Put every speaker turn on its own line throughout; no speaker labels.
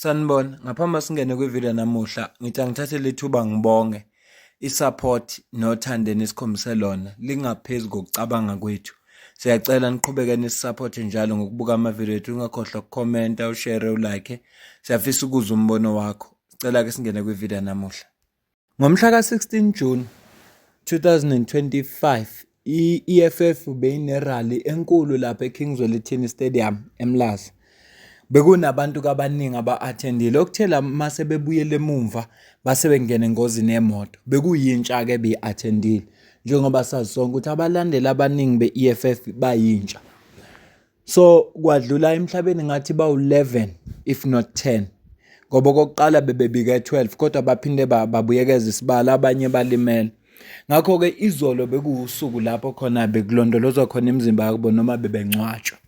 Sanibona, ngaphambi singene kwivideo namuhla, ngithi angithathe lethuba ngibonge i-support nothando enikhombise lona lingaphezu kokucabanga kwethu. Siyacela niqhubeke nisisupport njalo ngokubuka amavideo ethu, ungakhohlwa ukukhomenta, ushare, ulike. Siyafisa ukuzwa umbono wakho. Sicela ke singene kwivideo namuhla. Ngomhla ka-16 June 2025, i-EFF beyinerally enkulu lapha eKingswell Tennis Stadium eMlazi. Bekunabantu abaningi aba-attendile okuthela mase bebuyele emumva base bengena engozini yemoto. Bekuyintsha ke be-attendile njengoba sazi sonke ukuthi abalandeli abaningi be-EFF bayintsha. So kwadlula emhlabeni ngathi bawu-11 if not 10. Ngoba kokuqala bebebike 12 kodwa baphinde babuyekeza isibalo, abanye balimele. Ngakho ke izolo bekuwusuku lapho khona bekulondolozwa khona imizimba yabo noma bebengcwatshwa.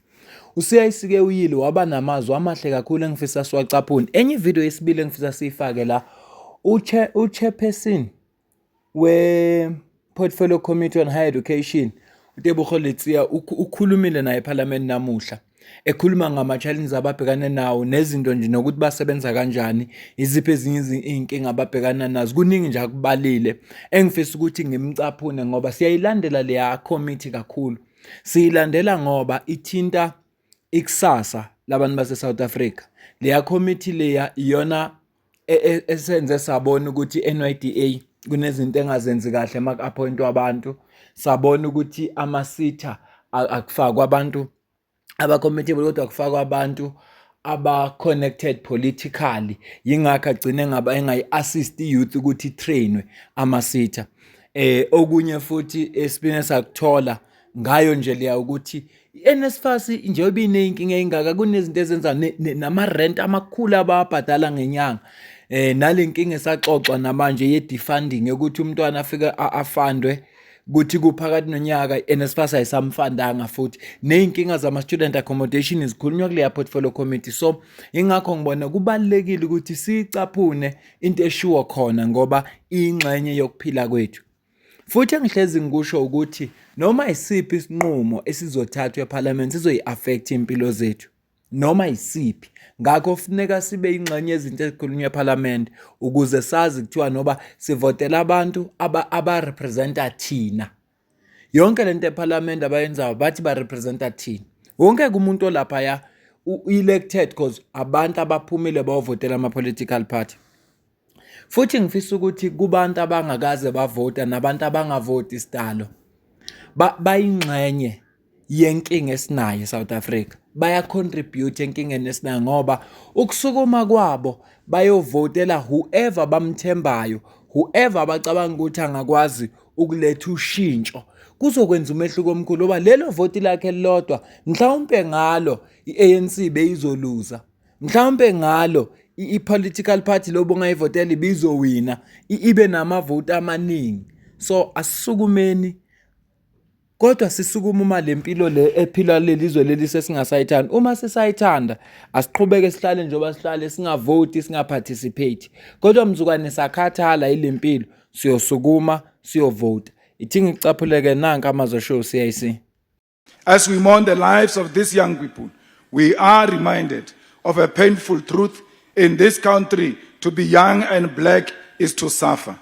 UCIC ke uyile waba namazwi amahle kakhulu engifisa siwacaphune. Enye ivideo yesibili engifisa siyifake la, uchairperson we-Portfolio Committee on Higher Education, uTebogo Letsia, ukhulumile naye eParliament namuhla. Ekhuluma ngama-challenges ababhekana nawo nezinto nje nokuthi basebenza kanjani, iziphi ezinye iy'nkinga ababhekana nazo. Kuningi nje akubalile engifisa ukuthi ngimcaphune ngoba siyayilandela leya committee kakhulu. Siyilandela ngoba ithinta ikusasa labantu base-South Africa. Leya committee leya iyona esenze sabona ukuthi NYDA kunezinto engazenzi kahle emaku-appointwa abantu. Sabona ukuthi ama-Sita akufakwa abantu aba-committable kodwa kufakwa abantu aba-connected politically. Yingakho agcine engayi-assist i-youth ukuthi itrainwe ama-Sita. Okunye futhi esipine sakuthola ngayo nje leya ukuthi i-NSFAS njengoba iney'nkinga ey'ngaka kunezinto ezenza nama-rent amakhulu abawabhadala ngenyanga. Nale nkinga esaxoxwa namanje ye-defunding yokuthi umntwana afike afandwe kuthi kuphakathi nonyaka i-NSFAS ayisamfandanga futhi. Ney'nkinga zama-student accommodation zikhulunywa kuleya portfolio committee. So ingakho ngibona kubalulekile ukuthi siyicaphune into eshiwo khona ngoba iyingxenye yokuphila kwethu. Futhi engihlezi ngikusho ukuthi noma isiphi isinqumo esizothathwa eParliament sizoyi-affect impilo zethu. Noma isiphi. Ngakho kufuneka sibe ingxenye yezinto ezikhulunywa eParliament ukuze sazi kuthiwa noba sivotela abantu aba-representa thina. Yonke lento eParliament abayenzayo bathi ba-representa thina. Wonke umuntu olaphaya u-elected because abantu abaphumile bawovotela ama-political party. Futhi ngifisa ukuthi kubantu abangakaze bavota nabantu abangavoti isidalo bayingxenye yenkinga esinayo eSouth Africa. Baya-contribute enkingeni esinayo ngoba ukusukuma kwabo bayovotela whoever bamthembayo, whoever abacabanga ukuthi angakwazi ukuletha ushintsho. Kuzokwenza umehluko omkhulu ngoba lelo voti lakhe lodwa mhlawumbe ngalo i-ANC beyizoluza. Mhlawumbe ngalo i-political party lobo ngayivotela ibizowina ibe namavoti amaningi. So asisukumeni kodwa sisukuma uma lempilo le ephila lelizwe leli sesingasayithanda. Uma sisayithanda asiqhubeke sihlale njengoba sihlale singavoti singaparticipate. Kodwa mzukwane sakhathala ilempilo siyosukuma siyovota. Ithi ngicaphuleke nanka amazwi show CIC.
As we mourn the lives of these young people, we are reminded of a painful truth in this country: to be young and black is to suffer.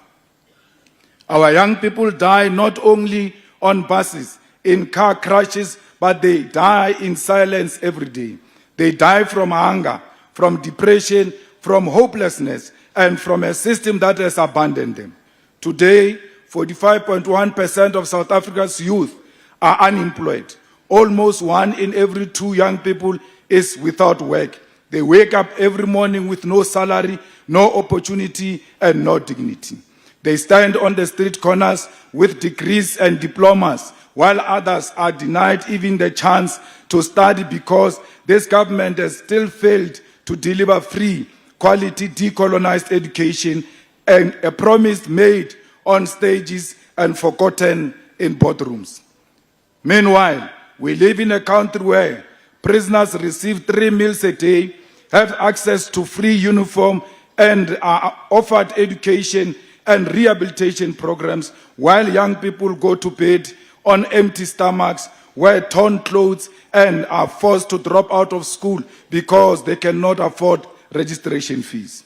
Our young people die not only on buses, in car crashes, but they die in silence every day. They die from hunger, from depression, from hopelessness, and from a system that has abandoned them. Today, 45.1% of South Africa's youth are unemployed. Almost 1 in every 2 young people is without work. They wake up every morning with no salary, no opportunity, and no dignity. They stand on the street corners with degrees and diplomas, while others are denied even the chance to study because this government has still failed to deliver free, quality, decolonized education, and a promise made on stages and forgotten in boardrooms. Meanwhile, we live in a country where prisoners receive 3 meals a day, have access to free uniform, and are offered education and rehabilitation programs, while young people go to bed on empty stomachs, wear torn clothes, and are forced to drop out of school because they cannot afford registration fees.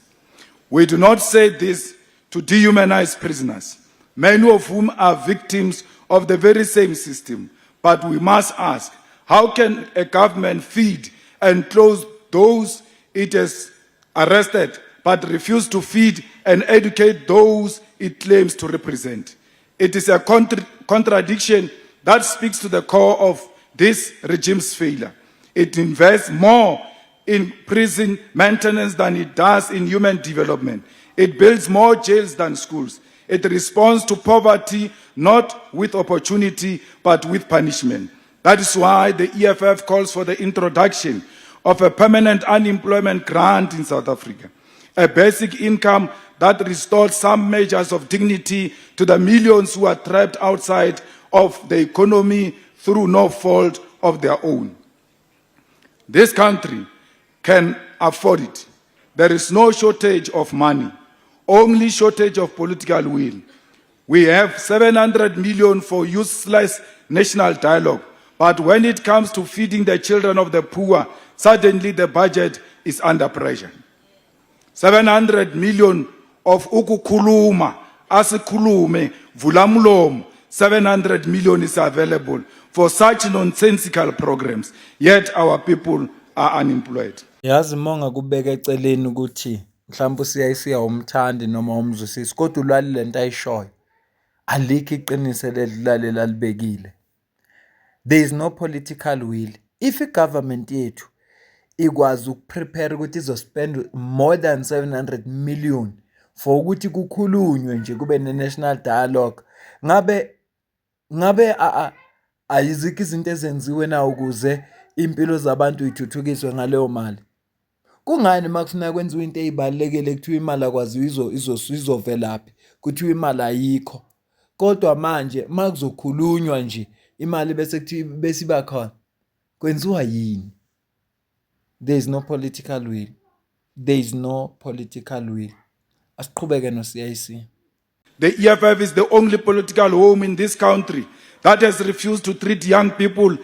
We do not say this to dehumanize prisoners, many of whom are victims of the very same system. But we must ask, how can a government feed and clothe those it has arrested, but refuse to feed and educate those it claims to represent? It is a contradiction that speaks to the core of this regime's failure. It invests more in prison maintenance than it does in human development. It builds more jails than schools. It responds to poverty not with opportunity but with punishment. That is why the EFF calls for the introduction of a permanent unemployment grant in South Africa, a basic income that restores some measures of dignity to the millions who are trapped outside of the economy through no fault of their own. This country can afford it. There is no shortage of money, only shortage of political will. We have 700 million for useless national dialogue, but when it comes to feeding the children of the poor, suddenly the budget is under pressure. 700 million of ukukhuluma, asikhulume, vulamulom, 700 million is available for such nonsensical programs, yet our people are unemployed.
Yazi monga kubeka eceleni ukuthi mhlawumbe uCIC awumthandi noma umzwisisi kodwa ulwalile lento ayishoyo alikho iqiniso ledlulalela libekile. There is no political will. If i-government yethu ikwazi ukuprepare ukuthi izospend more than 700 million for ukuthi kukhulunywe nje kube ne-national dialogue, ngabe ayizikho izinto ezenziwe na ukuze impilo zabantu ithuthukiswe ngaleyo mali? Kungani makufuna kwenziwa into ezibalekile kuthiwa imali akwaziyo izovelaphi, kuthiwa imali ayikho? Kodwa manje makuzokhulunywa nje imali bese kuthiwa bese iba khona, kwenziwa yini? There is no political will. There is no political will. Asiqhubeke no CIC.
The EFF is the only political home in this country that has refused to treat young people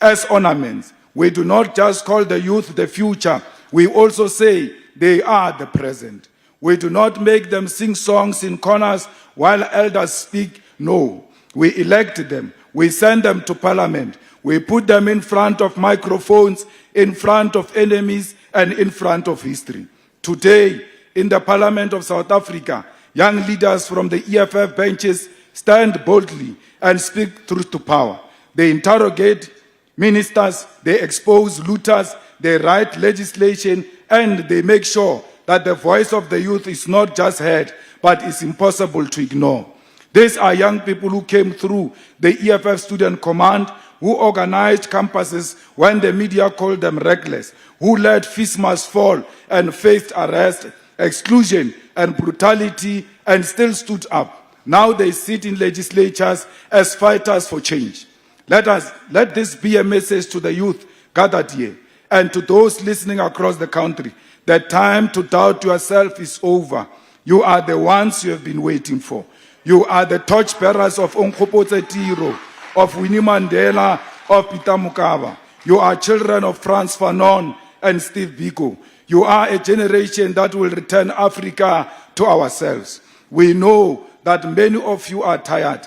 as ornaments. We do not just call the youth the future. We also say they are the present. We do not make them sing songs in corners while elders speak. No. We elect them. We send them to parliament. We put them in front of microphones, in front of enemies, and in front of history. Today, in the Parliament of South Africa, young leaders from the EFF benches stand boldly and speak truth to power. They interrogate ministers, they expose looters, they write legislation, and they make sure that the voice of the youth is not just heard, but is impossible to ignore. These are young people who came through the EFF Student Command, who organized campuses when the media called them reckless, who let fees must fall and faced arrest, exclusion, and brutality, and still stood up. Now they sit in legislatures as fighters for change. Let this be a message to the youth gathered here and to those listening across the country. The time to doubt yourself is over. You are the ones you have been waiting for. You are the torchbearers of Onkgopotse Tiro, of Winnie Mandela, of Peter Mokaba. You are children of Frantz Fanon and Steve Biko. You are a generation that will return Africa to ourselves. We know that many of you are tired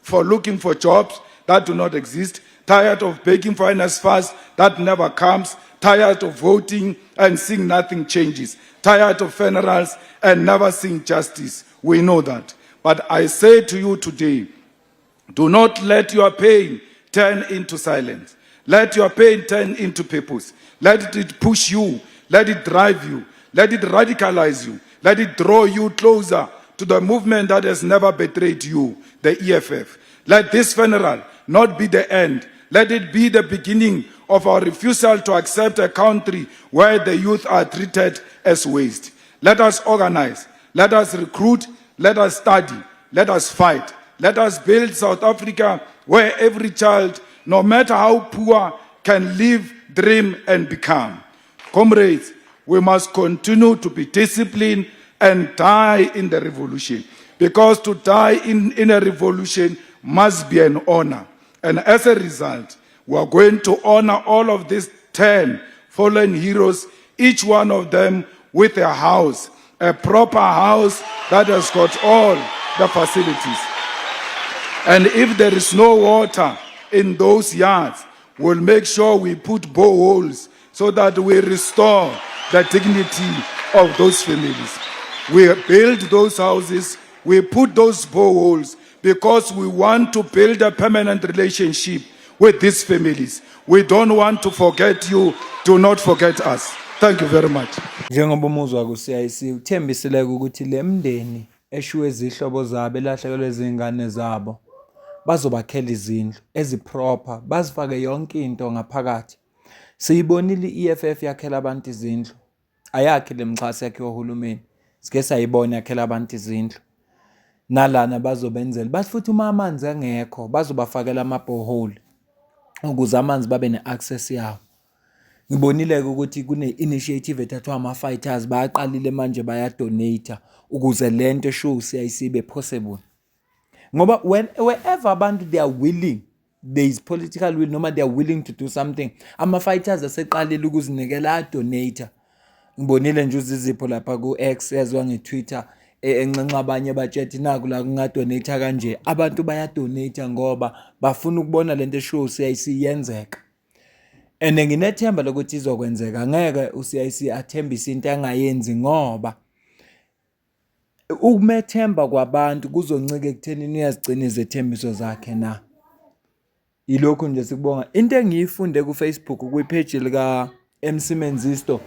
for looking for jobs that do not exist, tired of begging for NSFAS that never comes, tired of voting and seeing nothing changes, tired of funerals and never seeing justice. We know that. But I say to you today, do not let your pain turn into silence. Let your pain turn into purpose. Let it push you. Let it drive you. Let it radicalize you. Let it draw you closer to the movement that has never betrayed you, the EFF. Let this funeral not be the end. Let it be the beginning of our refusal to accept a country where the youth are treated as waste. Let us organize. Let us recruit. Let us study. Let us fight. Let us build South Africa where every child, no matter how poor, can live, dream, and become. Comrades, we must continue to be disciplined and die in the revolution. Because to die in a revolution must be an honor. And as a result, we are going to honor all of these 10 fallen heroes each one of them with a house, a proper house that has got all the facilities. And if there is no water in those yards, we'll make sure we put boreholes so that we restore the dignity of those families. We build those houses, we put those boreholes because we want to build a permanent relationship with these families. We don't want to forget you. Do not forget us. Thank you very much.
Njengoba umuzwa ku-CIC uthembisile ukuthi le mndeni eshiwe izihlobo zabo elahlekelwe izingane zabo bazobakhela izindlu eziproper, bazifake yonke into ngaphakathi. Siyibonile i-EFF yakhela abantu izindlu, ayakhe le mxhasi yakhe ohulumeni. Sike sayibona yakhela abantu izindlu. Nalana bazobenzela, bathi futhi uma amanzi angekho bazobafakela amabhoholi ukuze amanzi babe ne-access yawo. Ngibonile-ke ukuthi kune-initiative ethethwa ama-fighters, bayaqalile manje bayadonate ukuze lento eshiwo u-CIC ibe possible. Ngoba wherever abantu they are willing, there is political will, noma they are willing to do something, ama-fighters aseqalile ukuzinikela adonate. Ngibonile nje uzizipho lapha ku-X yazwa nge-Twitter enxenxa abanye batshethi naku la kungadonate kanje. Abantu bayadonate ngoba bafuna ukubona lento eshiwo u-CIC yenzeka. And nginethemba lokuthi izokwenzeka. Ngeke u-CIC athembise into angayenzi ngoba ukumethemba kwabantu kuzoncika ekuthenini uyazigcina izethembiso zakhe na. Yilokhu nje sikubonga. Into engiyifunde ku-Facebook kwi-page lika MC Menzisto,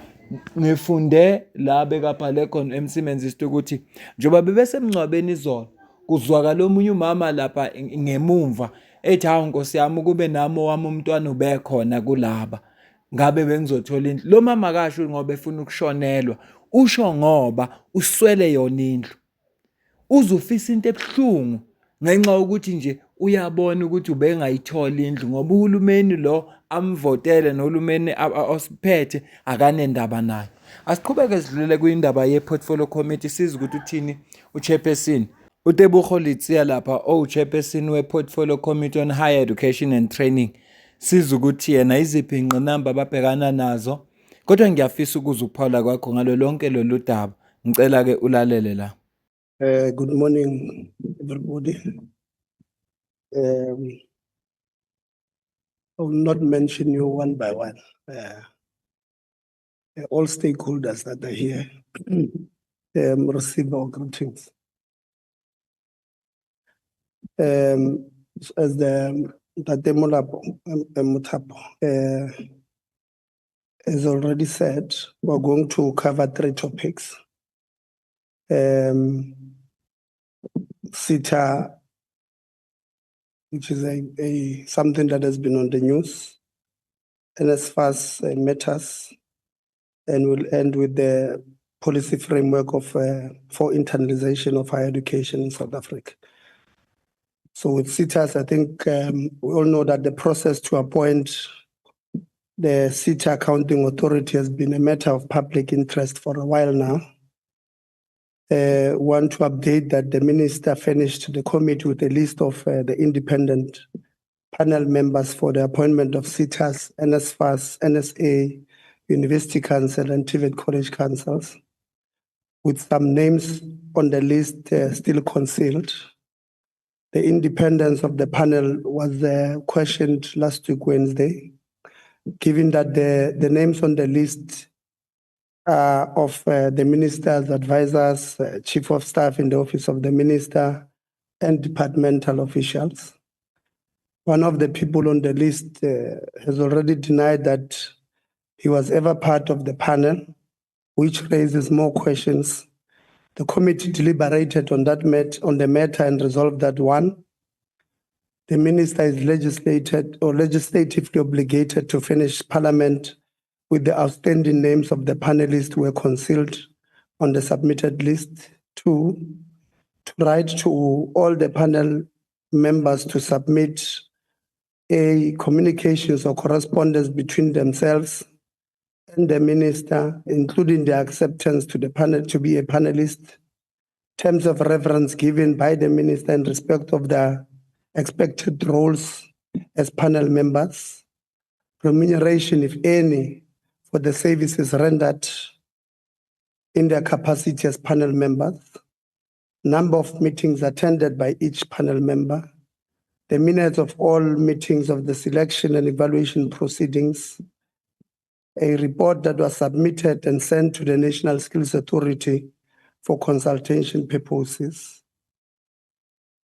ngifunde la bekabhale khona MC Menzisto ukuthi njengoba bebesemngcwabeni izolo kuzwakala omunye umama lapha ngemumva ethi hawu Nkosi yami kube nami owami umntwana ube khona kulaba ngabe bengizothola indlu. Lo mama akasho ngoba efuna ukushonelwa, usho ngoba uswele yona indlu. Uzufisa into ebuhlungu ngenxa yokuthi nje uyabona ukuthi ubengayithola indlu ngoba uhulumeni lo amvotele nohulumeni osiphethe akanendaba nayo. Asiqhubeke sidlulele kwindaba ye-portfolio committee siza ukuthi uthini uchairperson uTebogo Letsia lapha chairperson we-portfolio committee on higher education and training. Siza ukuthi yena iziphi ingqinamba ababhekana nazo, kodwa ngiyafisa ukuza ukuphawula kwakho ngalo lonke lolu daba. Ngicela ke ulalele la.
Good morning, everybody. I will not mention you one by one. All stakeholders that are here receive our greetings. As the Mutapo has already said, we're going to cover 3 topics. Sita, which is something that has been on the news, and as far as matters, and we'll end with the policy framework of for internalization of higher education in South Africa. So with Sitas, I think we all know that the process to appoint the Sita Accounting Authority has been a matter of public interest for a while now. Want to update that the minister finished the committee with a list of the independent panel members for the appointment of Sitas, NSFAS, NSA, University Council, and TVET College Councils, with some names on the list still concealed. The independence of the panel was questioned last week, Wednesday, given that the names on the list of the minister's advisors, chief of staff in the office of the minister, and departmental officials. One of the people on the list has already denied that he was ever part of the panel, which raises more questions. The committee deliberated on the matter and resolved that 1, the minister is legislatively obligated to finish parliament with the outstanding names of the panelists who were concealed on the submitted list. 2, to write to all the panel members to submit communications or correspondence between themselves and the minister, including the acceptance to the panel to be a panelist, terms of reference given by the minister in respect of the expected roles as panel members, remuneration, if any, for the services rendered in their capacity as panel members, number of meetings attended by each panel member, the minutes of all meetings of the selection and evaluation proceedings, a report that was submitted and sent to the National Skills Authority for consultation purposes.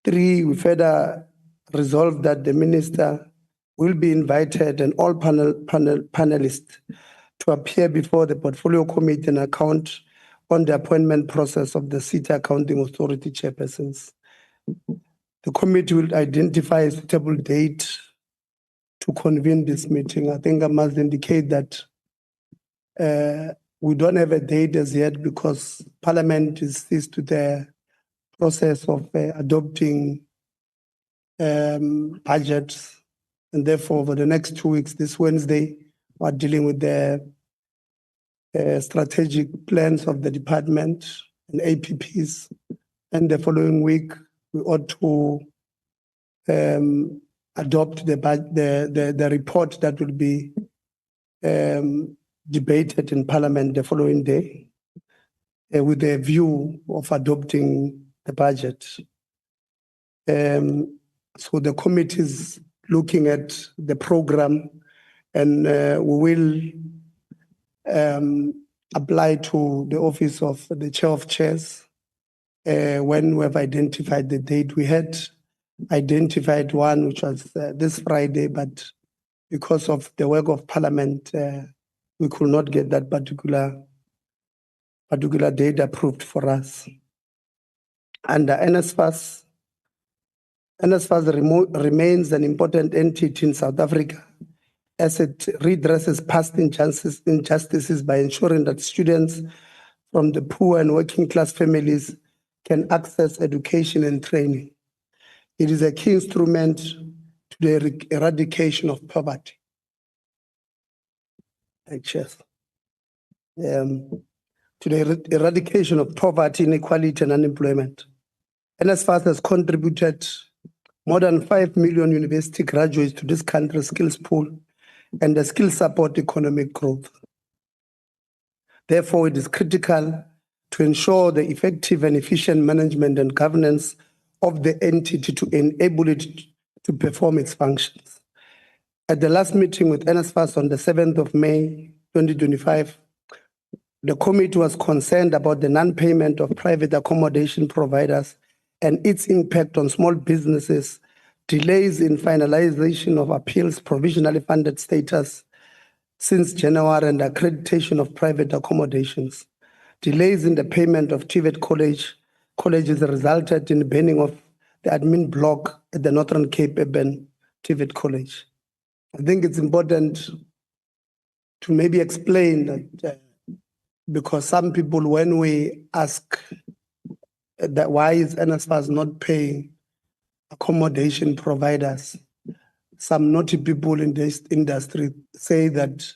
3, we further resolved that the minister will be invited and all panelists to appear before the portfolio committee and account on the appointment process of the Sita Accounting Authority chairpersons. The committee will identify a suitable date to convene this meeting. I think I must indicate that we don't have a date as yet because Parliament is seized to the process of adopting budgets, and therefore for the next 2 weeks, this Wednesday, we're dealing with the strategic plans of the department and APPs, and the following week we ought to adopt the report that will be debated in Parliament the following day with a view of adopting the budget. So the committee is looking at the program, and we will apply to the office of the chair of chairs when we have identified the date. We had identified one, which was this Friday, but because of the work of Parliament, we could not get that particular date approved for us. Under NSFAS, remains an important entity in South Africa as it redresses past injustices by ensuring that students from the poor and working class families can access education and training. It is a key instrument to the eradication of poverty. To the eradication of poverty, inequality, and unemployment. NSFAS has contributed more than 5 million university graduates to this country's skills pool and the skill support economic growth. Therefore, it is critical to ensure the effective and efficient management and governance of the entity to enable it to perform its functions. At the last meeting with NSFAS on the 7th of May, 2025, the committee was concerned about the non-payment of private accommodation providers and its impact on small businesses, delays in finalization of appeals provisionally funded status since January and accreditation of private accommodations. Delays in the payment of TVET colleges resulted in the banning of the admin block at the Northern Cape Urban TVET College. I think it's important to maybe explain that because some people, when we ask that why is NSFAS not paying accommodation providers, some naughty people in this industry say that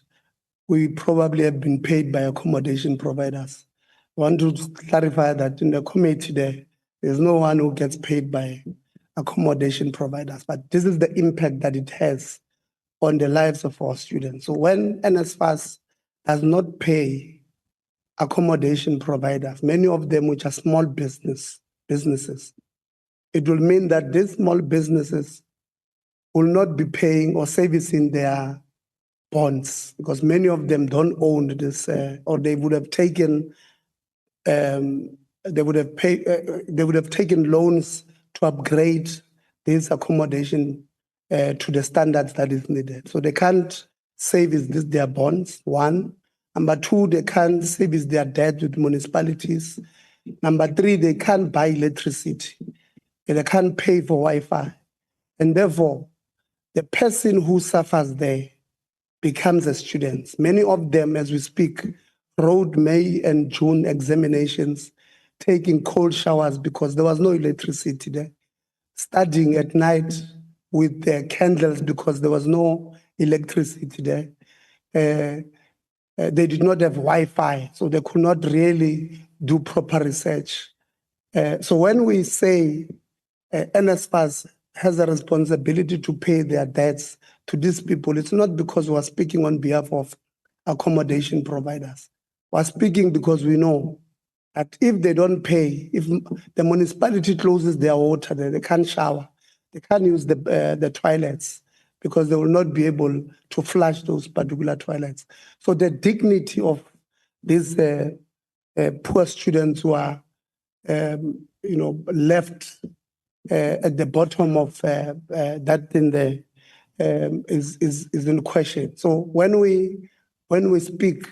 we probably have been paid by accommodation providers. I want to clarify that in the committee there's no one who gets paid by accommodation providers, but this is the impact that it has on the lives of our students. So when NSFAS does not pay accommodation providers, many of them which are small businesses, it will mean that these small businesses will not be paying or servicing their bonds because many of them don't own this, or they would have taken loans to upgrade this accommodation to the standards that is needed. So they can't service their bonds, one. Number two, they can't service their debt with municipalities. Number three, they can't buy electricity. They can't pay for Wi-Fi. And therefore, the person who suffers there becomes a student. Many of them, as we speak, wrote May and June examinations, taking cold showers because there was no electricity there, studying at night with their candles because there was no electricity there. They did not have Wi-Fi, so they could not really do proper research. So when we say NSFAS has a responsibility to pay their debts to these people, it's not because we're speaking on behalf of accommodation providers. We're speaking because we know that if they don't pay, if the municipality closes their water, they can't shower, they can't use the toilets because they will not be able to flush those particular toilets. So the dignity of these poor students who are, left at the bottom of that thing there is in question. So when we speak,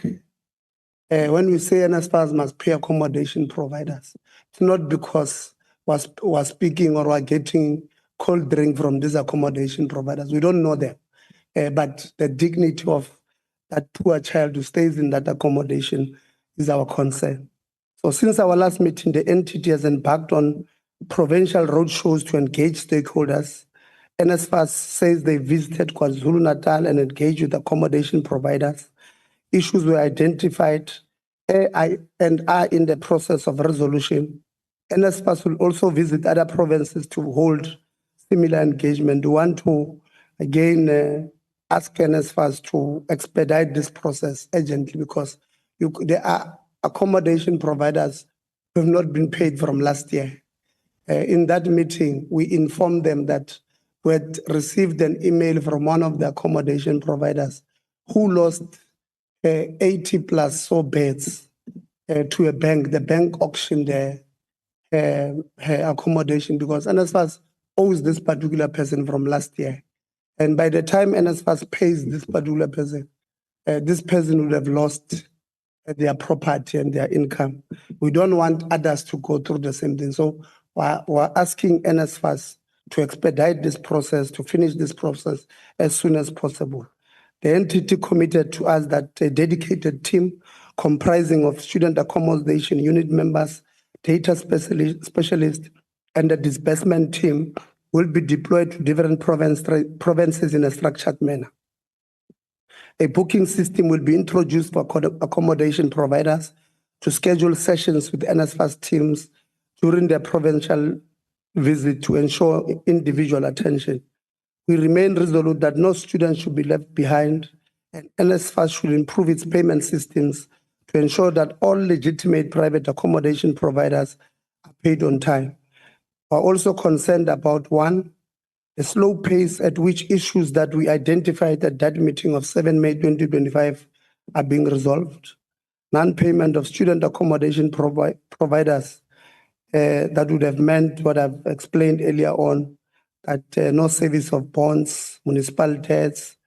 when we say NSFAS must pay accommodation providers, it's not because we're speaking or we're getting cold drink from these accommodation providers. We don't know them. But the dignity of that poor child who stays in that accommodation is our concern. So since our last meeting, the entity has embarked on provincial roadshows to engage stakeholders. NSFAS says they visited KwaZulu-Natal and engaged with accommodation providers. Issues were identified and are in the process of resolution. NSFAS will also visit other provinces to hold similar engagement. We want to, again, ask NSFAS to expedite this process urgently because there are accommodation providers who have not been paid from last year. In that meeting, we informed them that we had received an email from one of the accommodation providers who lost 80 plus so beds to a bank. The bank auctioned her accommodation because NSFAS owes this particular person from last year. And by the time NSFAS pays this particular person, this person would have lost their property and their income. We don't want others to go through the same thing. So we're asking NSFAS to expedite this process, to finish this process as soon as possible. The entity committed to us that a dedicated team comprising of student accommodation unit members, data specialists, and a disbursement team will be deployed to different provinces in a structured manner. A booking system will be introduced for accommodation providers to schedule sessions with NSFAS teams during their provincial visit to ensure individual attention. We remain resolute that no student should be left behind, and NSFAS should improve its payment systems to ensure that all legitimate private accommodation providers are paid on time. We're also concerned about one, the slow pace at which issues that we identified at that meeting of 7 May 2025 are being resolved. Non-payment of student accommodation providers that would have meant what I've explained earlier on, that no service of bonds, municipal debts,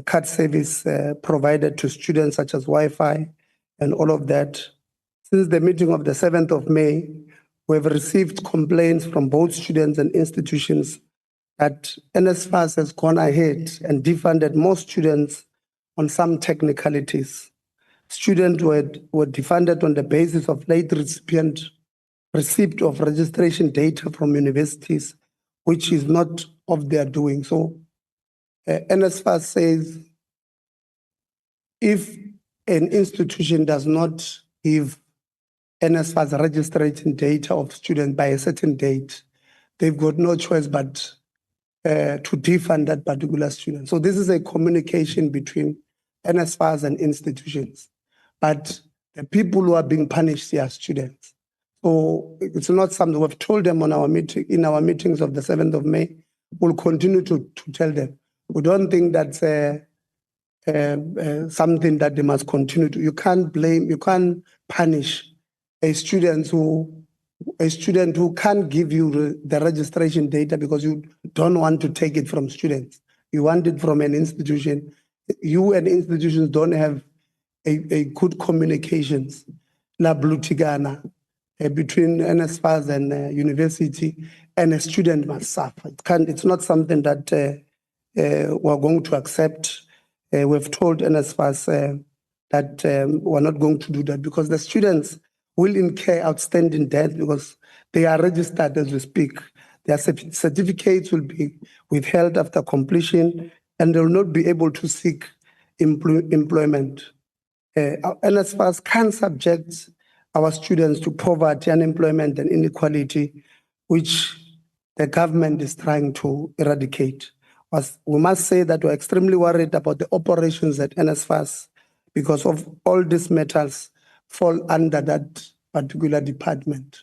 card service provided to students such as Wi-Fi and all of that. Since the meeting of the 7th of May, we have received complaints from both students and institutions that NSFAS has gone ahead and defunded more students on some technicalities. Students were defunded on the basis of late receipt of registration data from universities, which is not of their doing. So NSFAS says if an institution does not give NSFAS registration data of students by a certain date, they've got no choice but to defund that particular student. So this is a communication between NSFAS and institutions, but the people who are being punished are students. So it's not something we've told them on our meeting, in our meetings of the 7th of May. We'll continue to tell them. We don't think that's something that they must continue to. You can't punish a student who can't give you the registration data because you don't want to take it from students. You want it from an institution. You and institutions don't have a good communications. La Blutigana between NSFAS and university, and a student must suffer. It's not something that we're going to accept. We've told NSFAS that we're not going to do that because the students will incur outstanding debt because they are registered as we speak. Their certificates will be withheld after completion and they will not be able to seek employment. NSFAS can subject our students to poverty, unemployment, and inequality, which the government is trying to eradicate. We must say that we're extremely worried about the operations at NSFAS because of all these matters fall under that particular department.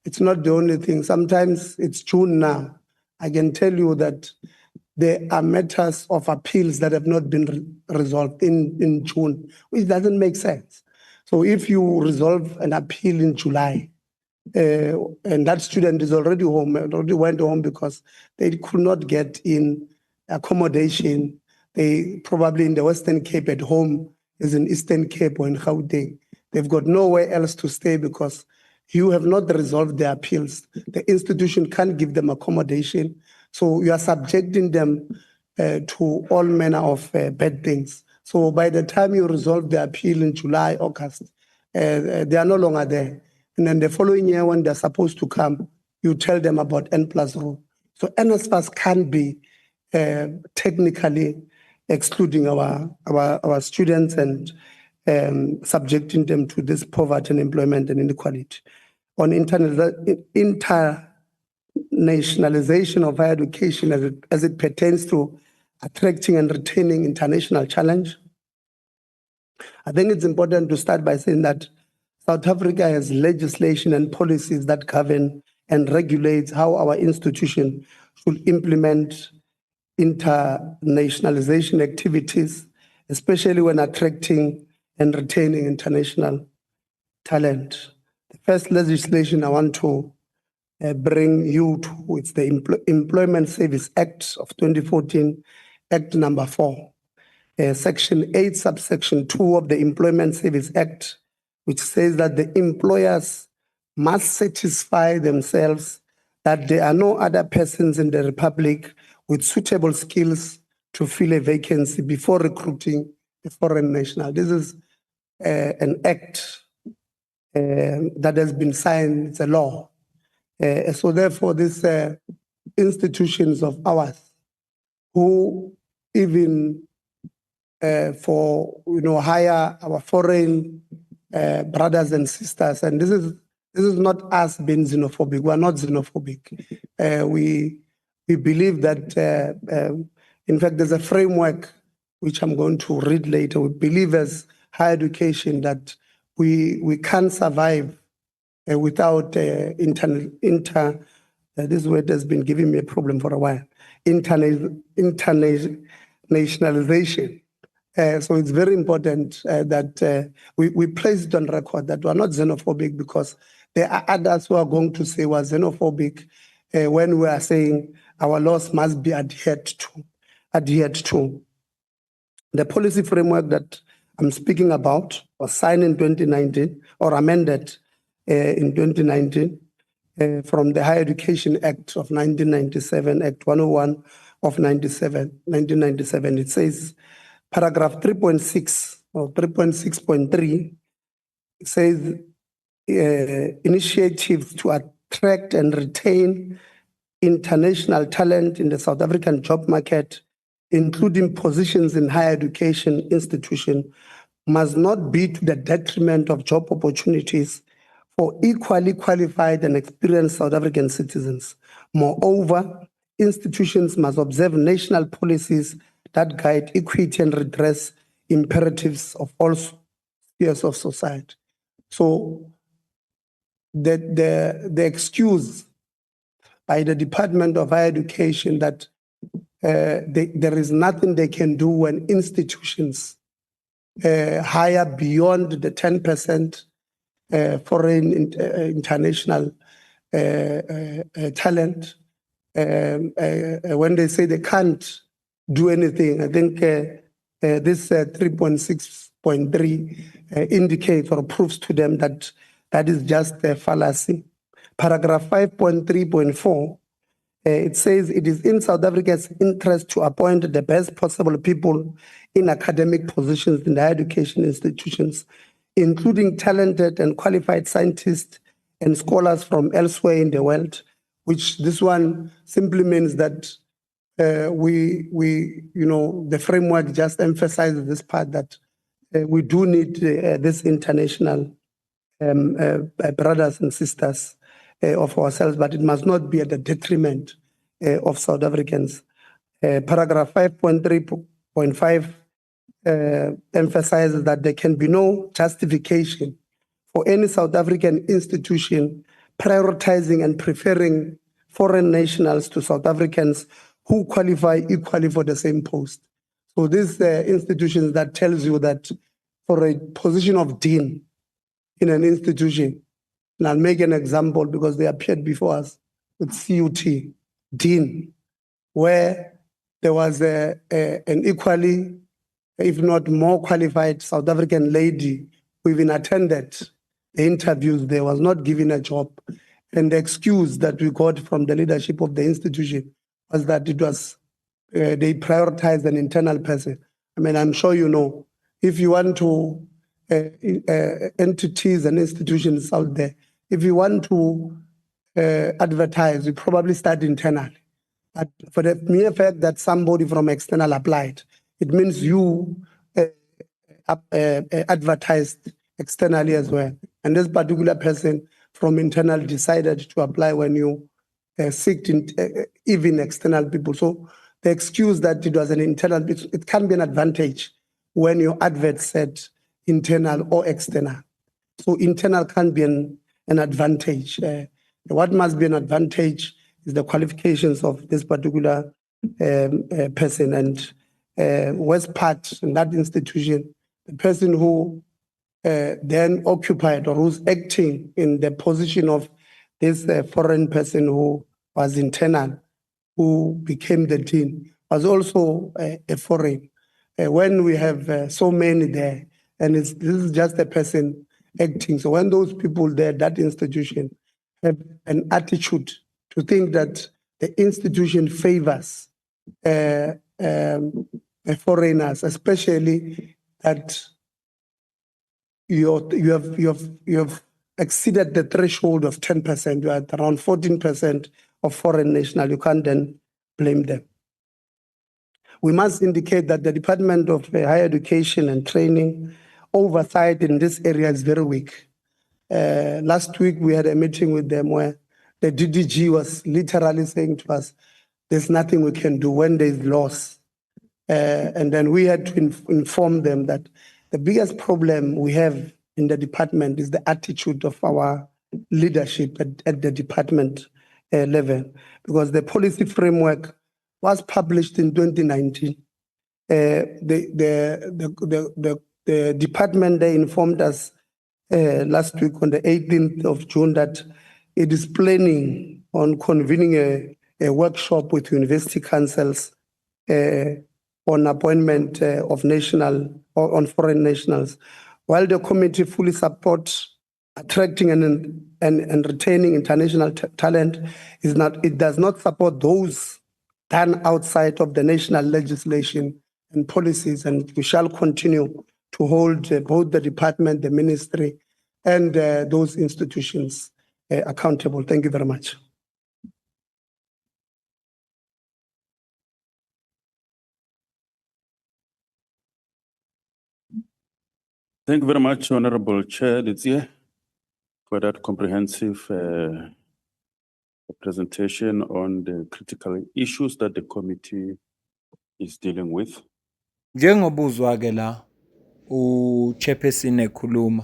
It's not the only thing. Sometimes it's June now. I can tell you that there are matters of appeals that have not been resolved in June, which doesn't make sense. So if you resolve an appeal in July, and that student is already home, already went home because they could not get in accommodation. They probably in the Western Cape at home is in Eastern Cape or in Gauteng. They've got nowhere else to stay because you have not resolved their appeals. The institution can't give them accommodation. So you are subjecting them to all manner of bad things. So by the time you resolve the appeal in July, August, they are no longer there. And then the following year, when they're supposed to come, you tell them about N+ rule. So NSFAS can be technically excluding our students and subjecting them to this poverty and employment and inequality. On internationalization of higher education as it pertains to attracting and retaining international challenge, I think it's important to start by saying that South Africa has legislation and policies that govern and regulate how our institution should implement internationalization activities, especially when attracting and retaining international talent. The first legislation I want to bring you to, it's the Employment Service Act of 2014, Act number 4. Section 8, subsection 2 of the Employment Service Act, which says that the employers must satisfy themselves that there are no other persons in the Republic with suitable skills to fill a vacancy before recruiting a foreign national. This is an act that has been signed, it's a law. So therefore, these institutions of ours who even hire our foreign brothers and sisters, and this is not us being xenophobic. We are not xenophobic. We believe that, in fact, there's a framework which I'm going to read later. We believe as higher education that we can't survive without this word has been giving me a problem for a while. Internationalization. So it's very important that we place it on record that we are not xenophobic, because there are others who are going to say we're xenophobic when we are saying our laws must be adhered to. The policy framework that I'm speaking about was signed in 2019 or amended in 2019 from the Higher Education Act of 1997, Act 101 of 1997. It says, paragraph 3.6 or 3.6.3 says initiatives to attract and retain international talent in the South African job market, including positions in higher education institution, must not be to the detriment of job opportunities for equally qualified and experienced South African citizens. Moreover, institutions must observe national policies that guide equity and redress imperatives of all spheres of society. So the excuse by the Department of Higher Education that there is nothing they can do when institutions hire beyond the 10% foreign international talent, when they say they can't do anything, I think this 3.6.3 indicates or proves to them that that is just a fallacy. Paragraph 5.3.4, it says it is in South Africa's interest to appoint the best possible people in academic positions in the higher education institutions, including talented and qualified scientists and scholars from elsewhere in the world, which this one simply means that the framework just emphasizes this part that we do need this international brothers and sisters of ourselves, but it must not be at the detriment of South Africans. Paragraph 5.3.5 emphasizes that there can be no justification for any South African institution prioritizing and preferring foreign nationals to South Africans who qualify equally for the same post. So this institution that tells you that for a position of dean in an institution, and I'll make an example because they appeared before us with CUT, dean, where there was an equally, if not more qualified South African lady who even attended the interviews there, was not given a job. And the excuse that we got from the leadership of the institution was that it was, they prioritized an internal person. I mean, I'm sure you know, if you want to, entities and institutions out there, if you want to advertise, you probably start internally. But for the mere fact that somebody from external applied, it means you advertised externally as well. And this particular person from internal decided to apply when you seeked even external people. So the excuse that it was an internal, it can be an advantage when your advert said internal or external. So internal can be an advantage. What must be an advantage is the qualifications of this particular person. And West Part in that institution, the person who then occupied or who's acting in the position of this foreign person who was internal, who became the dean, was also a foreign. When we have so many there, and this is just a person acting. So when those people there, that institution, have an attitude to think that the institution favors foreigners, especially that you have exceeded the threshold of 10%, you are at around 14% of foreign national, you can't then blame them. We must indicate that the Department of Higher Education and Training oversight in this area is very weak. Last week we had a meeting with them where the DDG was literally saying to us, there's nothing we can do when there's loss. And then we had to inform them that the biggest problem we have in the department is the attitude of our leadership at the department level, because the policy framework was published in 2019. The department, they informed us last week on the 18th of June that it is planning on convening a workshop with university councils on appointment of national or on foreign nationals. While the committee fully supports attracting and retaining international talent, it does not support those done outside of the national legislation and policies, and we shall continue to hold both the department, the ministry, and those institutions accountable. Thank you very much.
Thank you very much, Honorable Chair Litsie, for that comprehensive presentation on the critical issues that the committee is dealing with.
Njengobuzwa ke la uchairperson ekhuluma,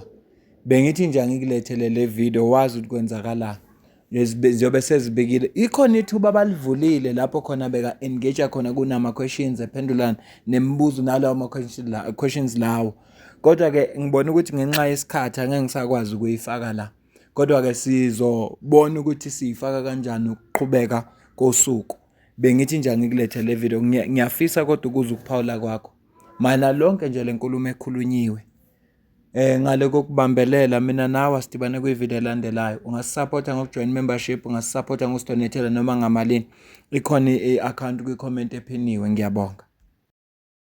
bengithi nje angikulethele le video wazi ukuthi kwenzakalani. Ziyobe sezibekile. Ikhona ithuba abalivulile lapho khona beka engage khona kunama questions ephendulana nemibuzo nalawo questions lawo. Kodwa ke ngibona ukuthi ngenxa yesikhathi angeke ngisakwazi ukuyifaka la. Kodwa ke sizobona ukuthi siyifaka kanjani ukuqhubeka kosuku. Bengithi nje angikulethele le video. Ngiyafisa kodwa ukuza ukuphawula kwakho. Mana lonke nje lenkulumo ekhulunyiwe. Ngale kokubambelela mina nawe sidibane kwivideo elandelayo. Ungasupporta ngokujoin membership, ungasupporta ngosidonatela noma ngamalini. Ikhona i-account kwi-comment ephiniwe. Ngiyabonga.